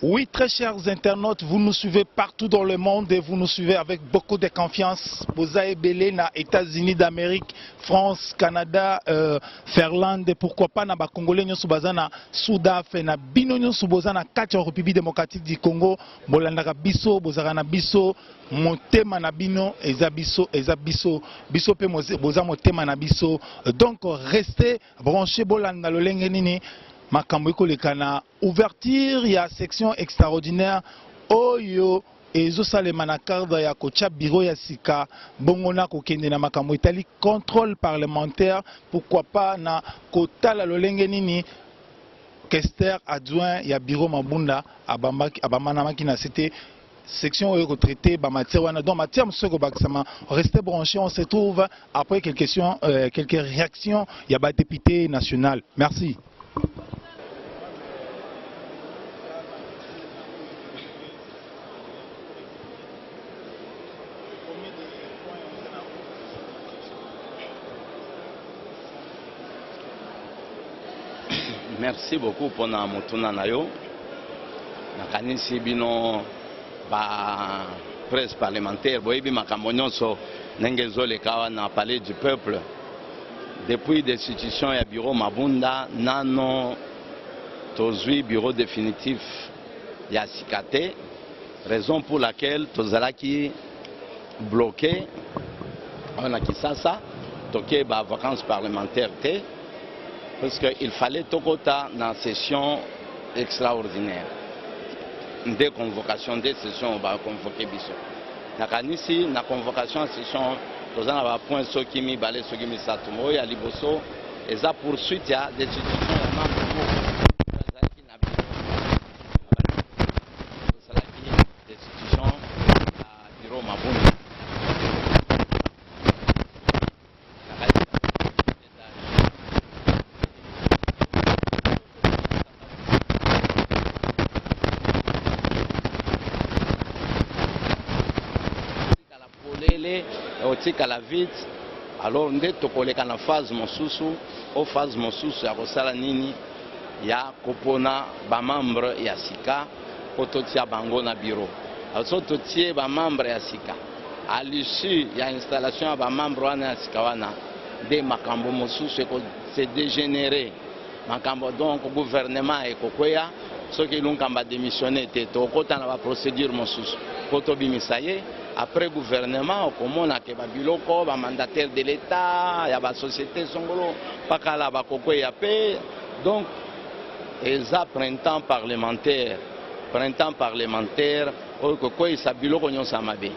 Oui, très chers internautes, vous nous suivez partout dans le monde et vous nous suivez avec beaucoup de confiance. Vous avez belé na États-Unis d'Amérique, France, Canada, Finlande, pourquoi pas na ba Congolais nyosu bazana Soudaf na bino nyosu bozana kati République démocratique du Congo, bolandaka biso, bozaka biso, motema na bino eza biso pe boza motema na biso. Donc restez branchés bolanda lolenge nini. Makambo ekoleka na ouverture ya section extraordinaire oyo ezosalema na cadre ya kotia bureau ya sika bongona kokende na makambo etali contrôle parlementaire, pourquoi pas na kotala lolenge nini questeur adjoint ya bureau Mabunda abamanamaki na c'était section oyo traité ba matière wana donc matière msoko bakisama. Restez branchés, on se trouve après quelques questions quelques réactions ya ba député national. Merci. Merci beaucoup pour na motuna na yo. Nakanisi bino ba presse parlementaire boyebi makambo nyonso ndenge ezoleka na palais du peuple depuis destitution ya bureau Mabunda nano tozwi bureau définitif ya sikate, raison pour laquelle tozalaki bloqué on Kisasa toke ba vacances parlementaires te parce qu'il fallait tokota dans session extraordinaire. Des convocations, des sessions, on va convoquer biso. Nakanisi, na convocation en session, nous avons un point sur qui mi balé sur qui mi satumo ya liboso, et ça poursuite ya des institutions ya membres des institutions à bureau Mabunda. Otika la vite, alors nde tokoleka na phase mosusu, au phase mosusu ya kosala nini ya kopona ba membre ya sika kototia bango na bureau. Also totie ba membre ya sika. À l'issue ya installation ya ba membre wana ya sika wana de makambo mosusu eko se dégénérer. Makambo donc gouvernement ekokweya soki lunkamba démissionner te tokota na ba procédure mosusu. Koto bimisaye après gouvernement, comme on a biloko, ba mandataire de l'État, il y a ba société songolo, pas qu'à la bakoko y a paix. Donc, ça printemps parlementaire, au koko y sa biloko nyon samabe.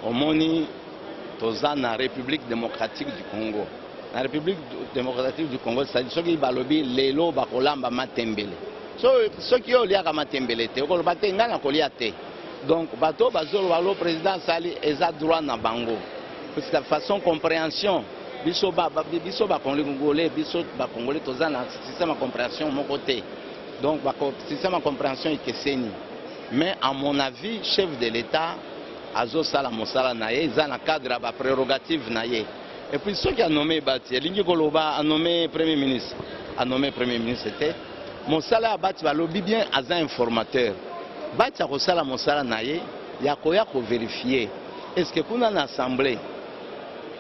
Omoni dans la République démocratique du Congo. La République démocratique du Congo, c'est-à-dire ceux qui balobi lelo bakolamba matembele. Ceux qui ont lié à matembele, te okolobate ngana koliate. Donc bato bazolo balo président sali eza droit na bango. Parce que la façon compréhension biso ba congolais biso ba congolais tozana système de compréhension mon côté. Donc ba système de compréhension ekeseni. Mais à mon avis, chef de l'État Azo sala mosala naye, ils ont un cadre à prérogative naye. Et puis ceux qui ont nommé Bati, Lingi Koloba a nommé Premier ministre. A nommé Premier ministre, c'était Mosala Bati va lobby bien as un informateur. Bati a sala mosala naye, yakoya ko vérifier. Est-ce que kuna na assemblée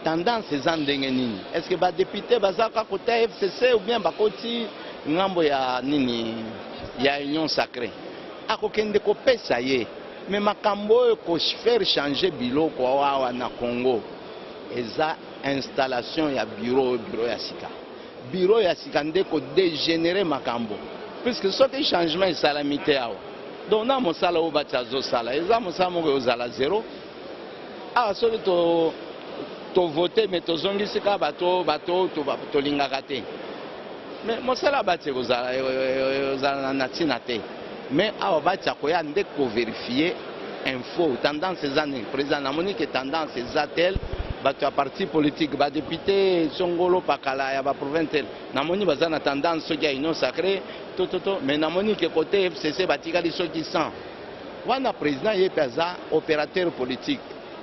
tendance ces nini? Est-ce que ba député bazaka kota FCC ou bien bakoti ngambo ya nini ya union sacrée? Akokende ko pesa ye. Mais makambo ko faire changer biloko wa na Congo eza installation ya bureau ya sika. Bureau ya sika ndeko dégénérer makambo. Puisque ce que changement est salamité awa. Donc na mosala o batazo sala eza mosala mo ozala zéro. Ah so to voter mais to zongi sika bato to lingaka te. Mais mosala bati ozala na tina te. Mais à Obatia Koya ndeko vérifier info tendance ces années président Namoni que tendance ces atels bato parti politique ba député Songolo Pakala ya ba provincial Namoni bazana tendance qui a union sacrée tout mais Namoni que côté FCC batikali ceux qui sont wana président ye peza opérateur politique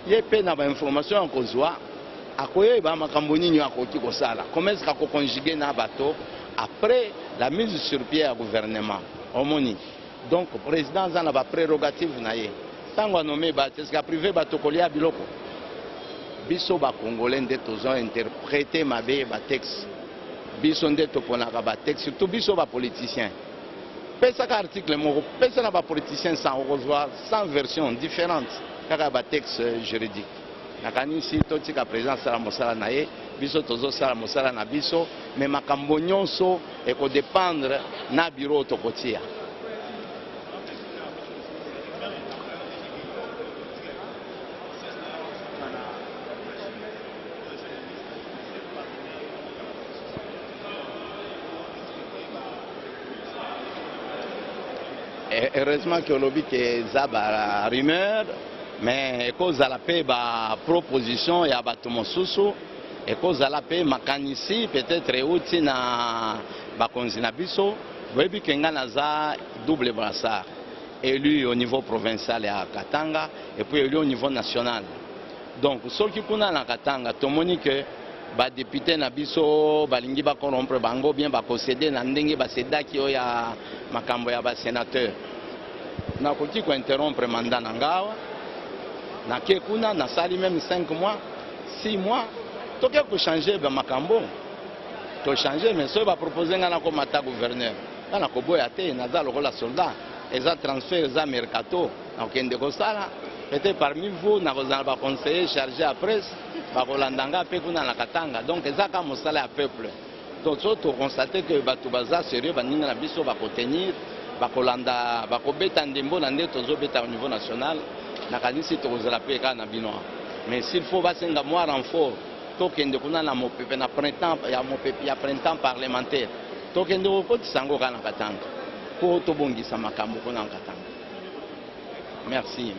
ye pe na ba information en kozwa akoye ba makambo nini akoki kosala comment est-ce qu'on conjuguer na bato après la mise sur pied à gouvernement omoni donc président za na ba prérogative na ye tango nommé ba est-ce que privé bato kolia biloko biso ba congolais nde tozo interpréter mabe ba texte biso nde toponaka ba texte surtout biso ba politiciens pesa ka article moko pesa na ba politiciens sans revoir 100 versions différentes kaka ba texte juridique nakanisi totika président sala mosala na ye biso tozo sala mosala na biso mais makambo nyonso eko dépendre na bureau tokotia. Heureusement que l'objet est la rumeur, mais cause à la paix, la proposition et à Batomosusu, et cause à la paix, Makanisi, peut-être outil na Bakonzinabiso, Webi Kenganaza, double brassard, élu au niveau provincial à Katanga, et puis élu au niveau national. Donc, ceux qui connaissent la Katanga, tout le monde que ba député na biso balingi ba corrompre bango bien ba concéder na ndenge ba sedaki oya makambo ya ba sénateur na koti ko interrompre mandat na ngawa na ke kuna na sali même 5 mois 6 mois to ke ko changer ba makambo to changer mais so ba proposer ngana ko mata gouverneur na ko boya te na za lokola soldat eza transfert za mercato na kende ko sala peut-être parmi vous na ko za ba conseiller chargé à presse bakolandanga pe kuna na Katanga donc ezaka mosala ya peuple donc surtout constater que bato baza sérieux baninga na biso bakotenir bakolanda bakobeta ndembo na nde tozobeta au niveau national nakanisi tokozala pe ka na bino mais s'il faut basenga moi renfort tokende kuna na mopepe na printemps ya mopepe ya printemps parlementaire tokende kokotisa ngo ka na Katanga po tobongisa makambo kuna na Katanga. Merci.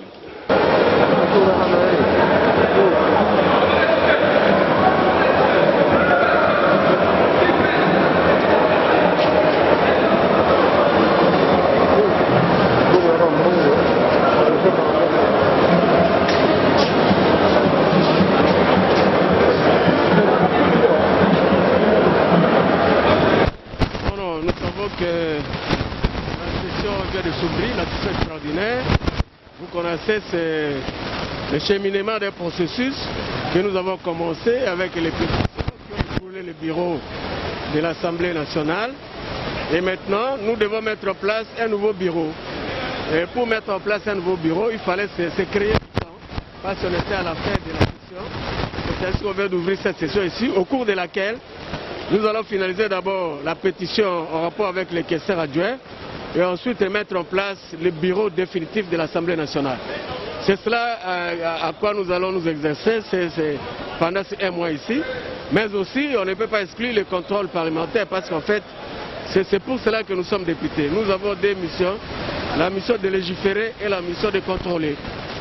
Nous savons que la session vient de s'ouvrir, la session extraordinaire. Vous connaissez le cheminement des processus que nous avons commencé avec les pétitions qui ont écoulé le bureau de l'Assemblée nationale. Et maintenant, nous devons mettre en place un nouveau bureau. Et pour mettre en place un nouveau bureau, il fallait se créer du temps, parce qu'on était à la fin de la session. C'est ainsi qu'on vient d'ouvrir cette session ici, au cours de laquelle nous allons finaliser d'abord la pétition en rapport avec les questions adjoints et ensuite mettre en place le bureau définitif de l'Assemblée nationale. C'est cela à quoi nous allons nous exercer pendant ces 1 mois ici. Mais aussi, on ne peut pas exclure le contrôle parlementaire parce qu'en fait, c'est pour cela que nous sommes députés. Nous avons 2 missions, la mission de légiférer et la mission de contrôler.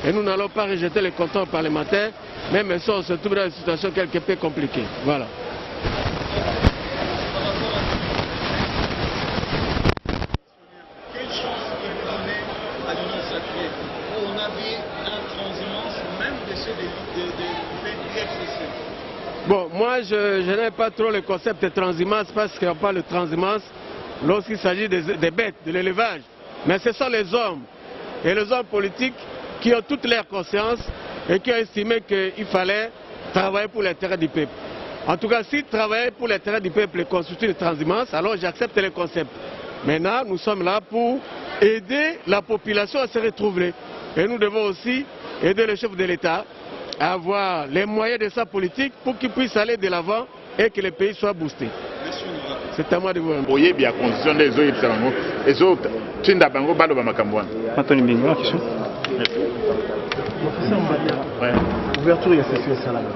Et nous n'allons pas rejeter le contrôle parlementaire, même si on se trouve dans une situation quelque peu compliquée. Voilà. Bon, moi je n'aime pas trop le concept de transhumance parce qu'on parle de transhumance lorsqu'il s'agit des bêtes, de l'élevage. Mais ce sont les hommes et les hommes politiques qui ont toute leur conscience et qui ont estimé qu'il fallait travailler pour l'intérêt du peuple. En tout cas, si travailler pour l'intérêt du peuple constitue une transhumance, alors j'accepte le concept. Maintenant, nous sommes là pour aider la population à se retrouver. Et nous devons aussi aider le chef de l'État à avoir les moyens de sa politique pour qu'il puisse aller de l'avant et que le pays soit boosté. C'est à moi de vous remercier. Oui, bien, constitution des autres, les autres, tu n'as pas de Bamakambouane. Anthony Mbingo, question. Ouverture ya session salama.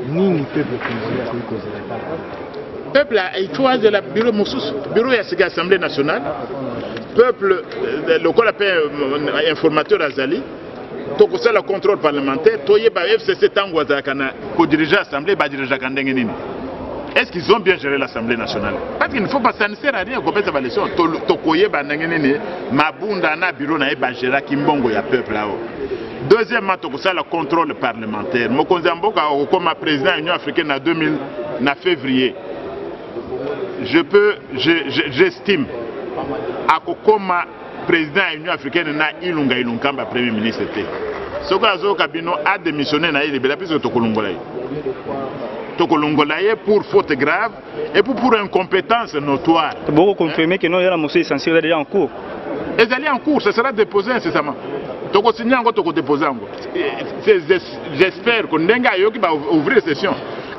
Nini peuple congolais a cause de peuple a choisi le bureau Moussous, bureau de l'Assemblée nationale. Peuple, le qu'on appelle informateur Azali. Donc c'est le contrôle parlementaire. Toye ba FCC tango za kana ko diriger assemblée ba diriger kandenge nini. Est-ce qu'ils ont bien géré l'Assemblée nationale? Parce qu'il ne faut pas, ça ne sert à rien qu'on fasse sa leçon. Tokoye banangene mabunda na bureau na eba gérer kimbongo ya peuple là-haut. Deuxièmement, ça le contrôle parlementaire. Mokonzi Mboka comme président de l'Union africaine en 2000 en février. J'estime à comme président de l'Union africaine na Ilunga Ilunkamba premier ministre était. Ce que Azo Kabino a démissionné na il est puisque Tokolongolaye. Tokolongolaye pour faute grave et pour incompétence notoire. Vous confirmez que non, il y a la motion essentielle déjà en cours. Et elle est en cours, ça sera déposé incessamment. Toko signé encore, toko déposé encore. J'espère que Ndenga Yoki va ouvrir session.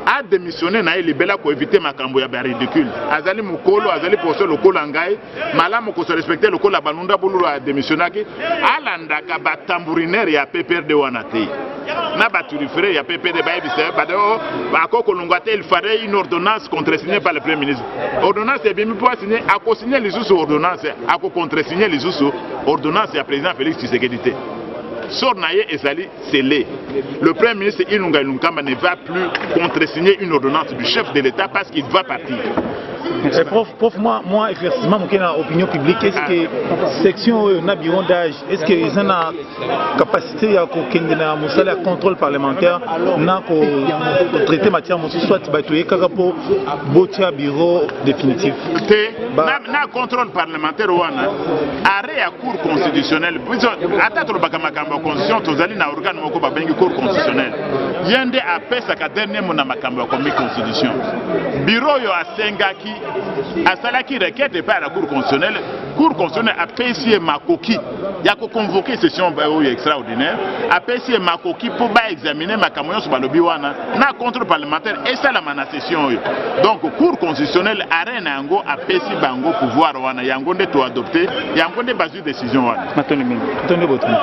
A démissionné na libéla pour éviter ma cambo ya ridicule. Azali mukolo, azali poso lokolo ngai, malamu ko se respecter lokolo banunda bululu a démissionné alanda ka batambourinaire ya PPRD wanate. Na baturifere ya PPRD ba ebise ba do ba ko kolongate il fallait une ordonnance contresignée par le premier ministre. Ordonnance est bien pour signer a co signer les sous ordonnance a co contresigner les sous ordonnance ya président Félix Tshisekedi. Sornaye et Zali scellé. Le premier ministre Ilunga Ilunkamba ne va plus contresigner une ordonnance du chef de l'État parce qu'il va partir. Prof, moi, effectivement, mon opinion publique, est-ce que section Nabiron d'âge, est-ce qu'ils ont la capacité à contrôle parlementaire, à traiter matière, soit pour botia bureau définitif? Na contrôle parlementaire, arrêt à cour constitutionnelle. Attends, la constitution, tu as na organe moko ba bengi cour constitutionnelle. Yende a pesa ka dernier mona makambo comme constitution. Bureau yo a sengaki a salaki requête par la cour constitutionnelle. Cour constitutionnelle a payé makoki. Il y a convoqué session extraordinaire. A payé makoki pour ba examiner makambo sur balobi wana na contrôle parlementaire et ça la mana session yo. Donc cour constitutionnelle arène yango a payé bango pouvoir wana yango nde to adopter yango nde bazu décision wana. Attendez votre mot.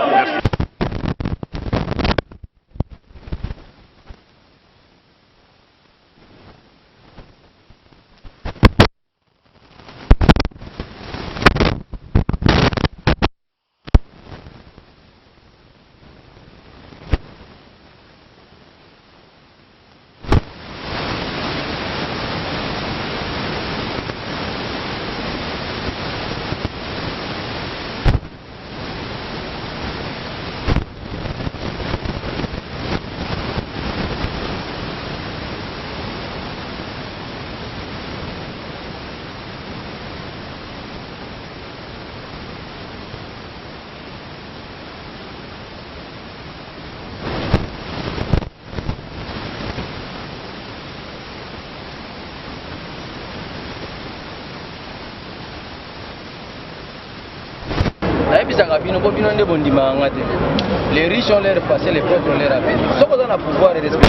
Les riches ont leur passé, les pauvres ont leur avenir. Ce qu'on a pouvoir et respect.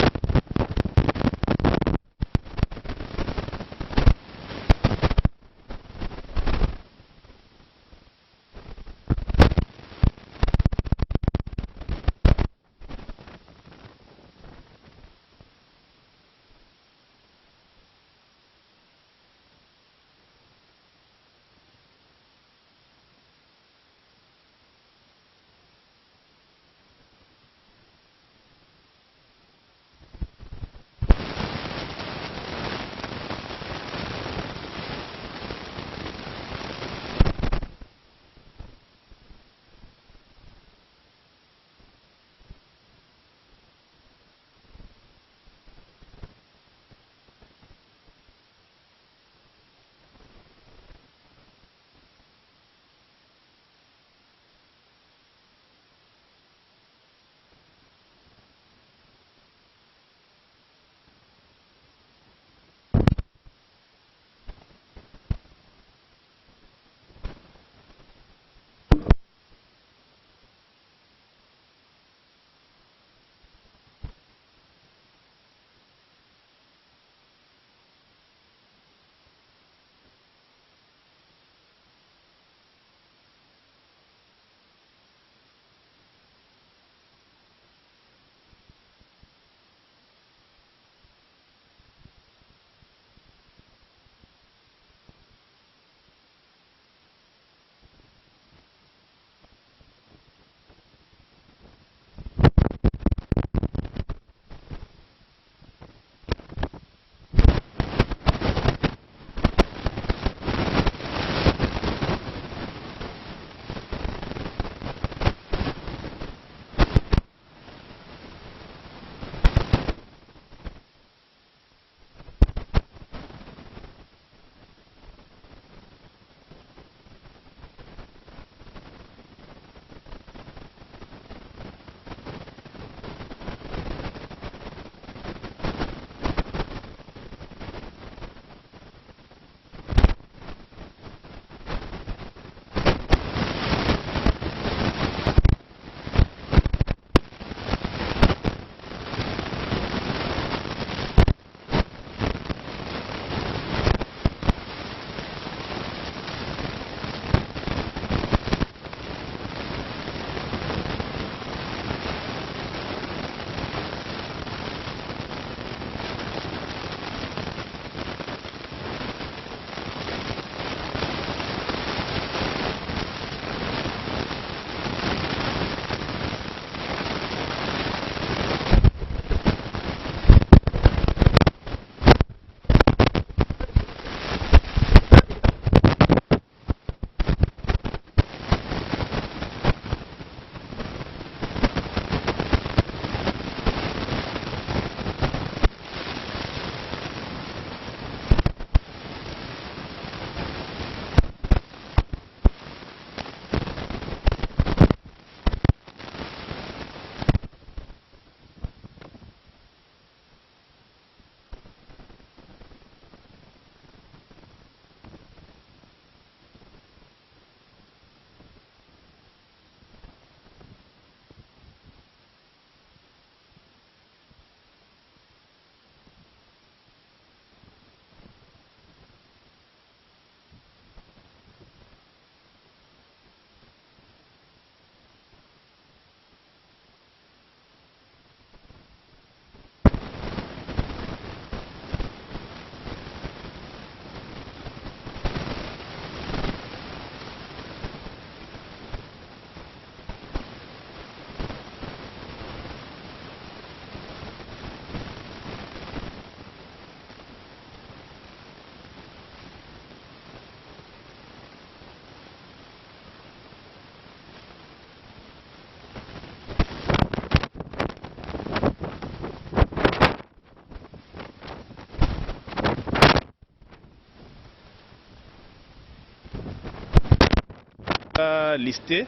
déjà listés.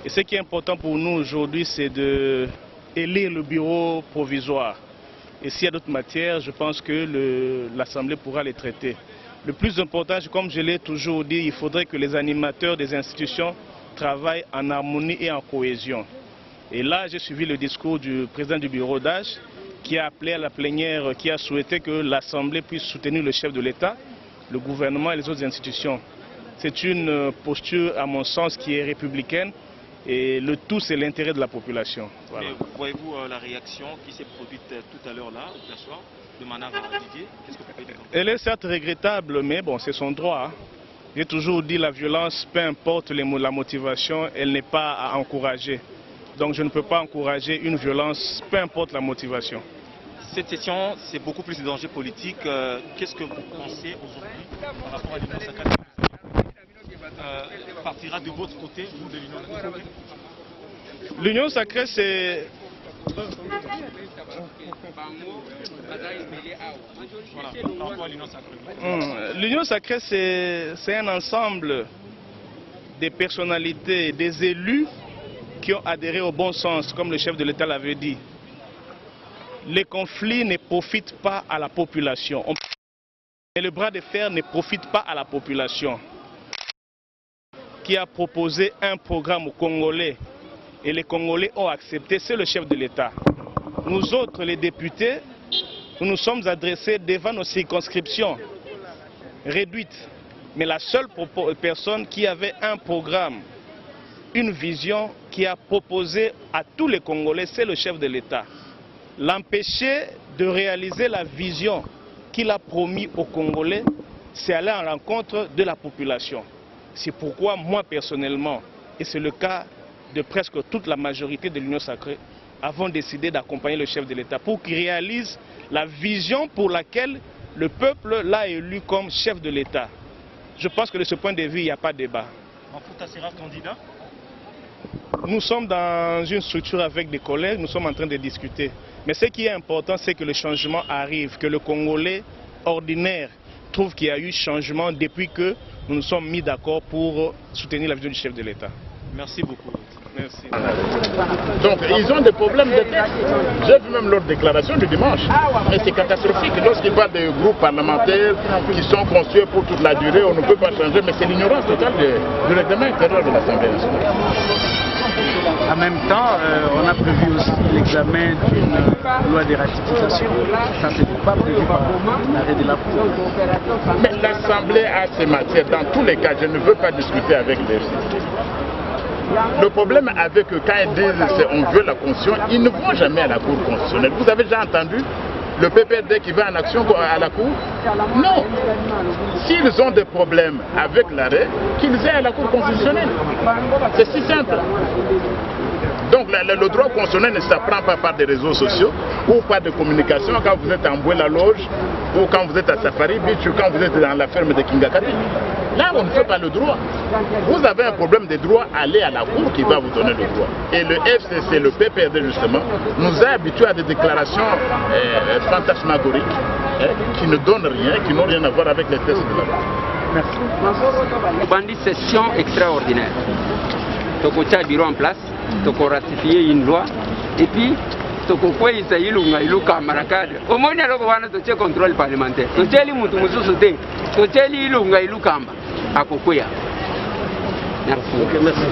Et ce qui est important pour nous aujourd'hui, c'est d'élire le bureau provisoire. Et s'il y a d'autres matières, je pense que l'Assemblée pourra les traiter. Le plus important, comme je l'ai toujours dit, il faudrait que les animateurs des institutions travaillent en harmonie et en cohésion. Et là, j'ai suivi le discours du président du bureau d'âge qui a appelé à la plénière, qui a souhaité que l'Assemblée puisse soutenir le chef de l'État, le gouvernement et les autres institutions. C'est une posture, à mon sens, qui est républicaine et le tout, c'est l'intérêt de la population. Voilà. Voyez-vous la réaction qui s'est produite tout à l'heure là, au soir, de Manara Didier? Qu'est-ce que vous pouvez dire? Elle est certes regrettable, mais bon, c'est son droit. J'ai toujours dit la violence, peu importe la motivation, elle n'est pas à encourager. Donc je ne peux pas encourager une violence, peu importe la motivation. Cette session, c'est beaucoup plus de danger politique. Qu'est-ce que vous pensez aujourd'hui par rapport à l'Union sacrée partira de votre côté, vous de l'Union sacrée? L'Union sacrée, c'est... L'Union sacrée, c'est un ensemble des personnalités, des élus qui ont adhéré au bon sens, comme le chef de l'État l'avait dit. Les conflits ne profitent pas à la population. Et le bras de fer ne profite pas à la population. Qui a proposé un programme aux Congolais et les Congolais ont accepté, c'est le chef de l'État. Nous autres, les députés, nous nous sommes adressés devant nos circonscriptions réduites. Mais la seule personne qui avait un programme, une vision qui a proposé à tous les Congolais, c'est le chef de l'État. L'empêcher de réaliser la vision qu'il a promis aux Congolais, c'est aller en rencontre de la population. C'est pourquoi moi personnellement, et c'est le cas de presque toute la majorité de l'Union sacrée, avons décidé d'accompagner le chef de l'État pour qu'il réalise la vision pour laquelle le peuple l'a élu comme chef de l'État. Je pense que de ce point de vue, il n'y a pas de débat. Mafuta sera candidat? Nous sommes dans une structure avec des collègues, nous sommes en train de discuter. Mais ce qui est important, c'est que le changement arrive, que le Congolais ordinaire trouve qu'il y a eu changement depuis que nous nous sommes mis d'accord pour soutenir la vision du chef de l'État. Merci beaucoup. Merci. Donc ils ont des problèmes de texte. J'ai vu même leur déclaration du dimanche. Et c'est catastrophique. Lorsqu'ils parlent des groupes parlementaires qui sont construits pour toute la durée, on ne peut pas changer, mais c'est l'ignorance totale du règlement intérieur de l'Assemblée nationale. En même temps, on a prévu aussi l'examen d'une loi de ratification. Ça, ce n'est pas prévu par l'arrêt de la Cour. Mais l'Assemblée a ces matières. Dans tous les cas, je ne veux pas discuter avec les FCC. Le problème avec eux, quand ils disent on veut la Constitution, ils ne vont jamais à la Cour constitutionnelle. Vous avez déjà entendu le PPRD qui va en action à la Cour? Non. S'ils ont des problèmes avec l'arrêt, qu'ils aient à la Cour constitutionnelle. C'est si simple. Donc le droit constitutionnel ne s'apprend pas par des réseaux sociaux ou par de communication quand vous êtes en Bois-la-Loge ou quand vous êtes à Safari Beach ou quand vous êtes dans la ferme de Kingakati. Là, on ne fait pas le droit. Vous avez un problème de droit, allez à la Cour qui va vous donner le droit. Et le FCC, le PPRD justement, nous a habitués à des déclarations fantasmagoriques qui ne donnent rien, qui n'ont rien à voir avec les textes de la loi. Merci. Bandit session extraordinaire. Donc on a un bureau en place, donc on ratifié une loi, et puis donc on peut essayer le camarade. Au moins il y a le contrôle parlementaire. Donc il y a les mouton sous-sauté, donc il y a le camba à Kokoya.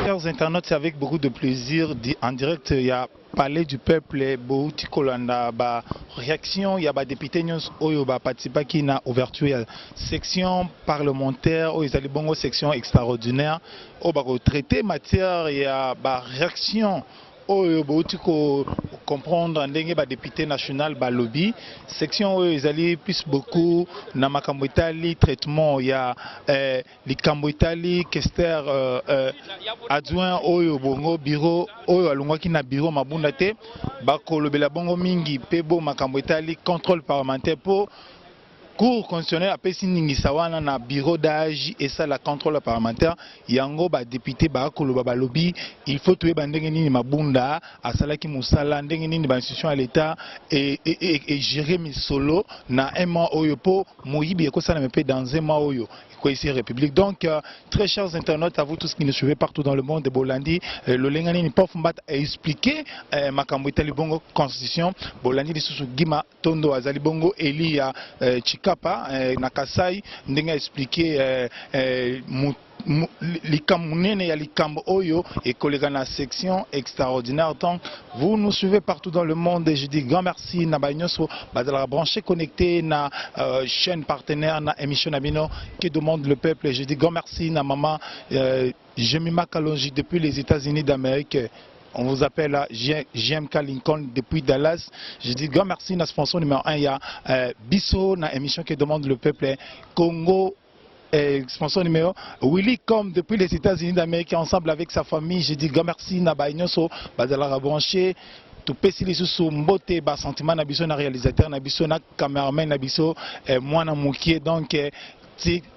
Chers internautes, c'est avec beaucoup de plaisir en direct. Il y a Palais du Peuple, Bouti Kolanda, réaction, il y a des députés qui ont participé à la ouverture de la section parlementaire, il y a des section extraordinaire, qui ont traité matière, il y a des réactions. Bouti comprendre ndenge ba député national ba lobby section ils allaient plus beaucoup na makambo itali traitement il y a likambo itali Kester adjoint oyo bongo bureau oyo alongwaki na bureau mabunda te ba kolobela bongo mingi pebo makambo itali contrôle parlementaire pour Cour constitutionnelle a pesi ningisa wana na bureau d'âge et ça la contrôle parlementaire yango ba député ba koloba ba lobby il faut tuer bandenge nini mabunda asalaki musala ndenge nini ba institution à l'état et gérer misolo na un mois oyo po moyibi ekosala mepe dans un mois oyo quoi ici République. Donc très chers internautes, à vous tous qui nous suivez partout dans le monde de Bolandi, le Lengani ni pas fumbat a expliqué makambo itali bongo constitution Bolandi di susu gima tondo azali bongo Elia Chikapa na Kasai ndenga expliqué likamune ya likambo oyo et collègue na section extraordinaire. Donc vous nous suivez partout dans le monde et je dis grand merci na bañoso bazala branché connecté na chaîne partenaire na émission Nabino qui demande le peuple. Et je dis grand merci na maman Jemima Kalonji depuis les États-Unis d'Amérique. On vous appelle à JMK Lincoln depuis Dallas. Je dis grand merci na sponsor numéro 1 il y a Bisso na émission qui demande le peuple Congo. Sponsor numéro Willy comme depuis les États-Unis d'Amérique ensemble avec sa famille. Je dis grand merci na bañoso bazala branché tout pesili sous mbote ba sentiment na biso na réalisateur na biso na cameraman na biso mwana mukie donc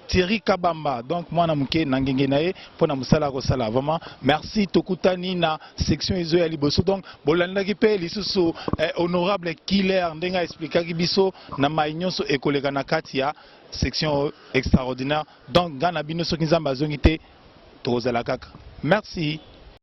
Thierry Kabamba donc mwana mukie na ngenge nae pona musala ko sala vraiment merci tokutani na section izo ya liboso donc bolandaki pe lisusu honorable Killer ndenga expliquaki biso na mainyoso ekoleka na kati ya section extraordinaire donc gana bino soki nzamba zongi te tozala kaka merci.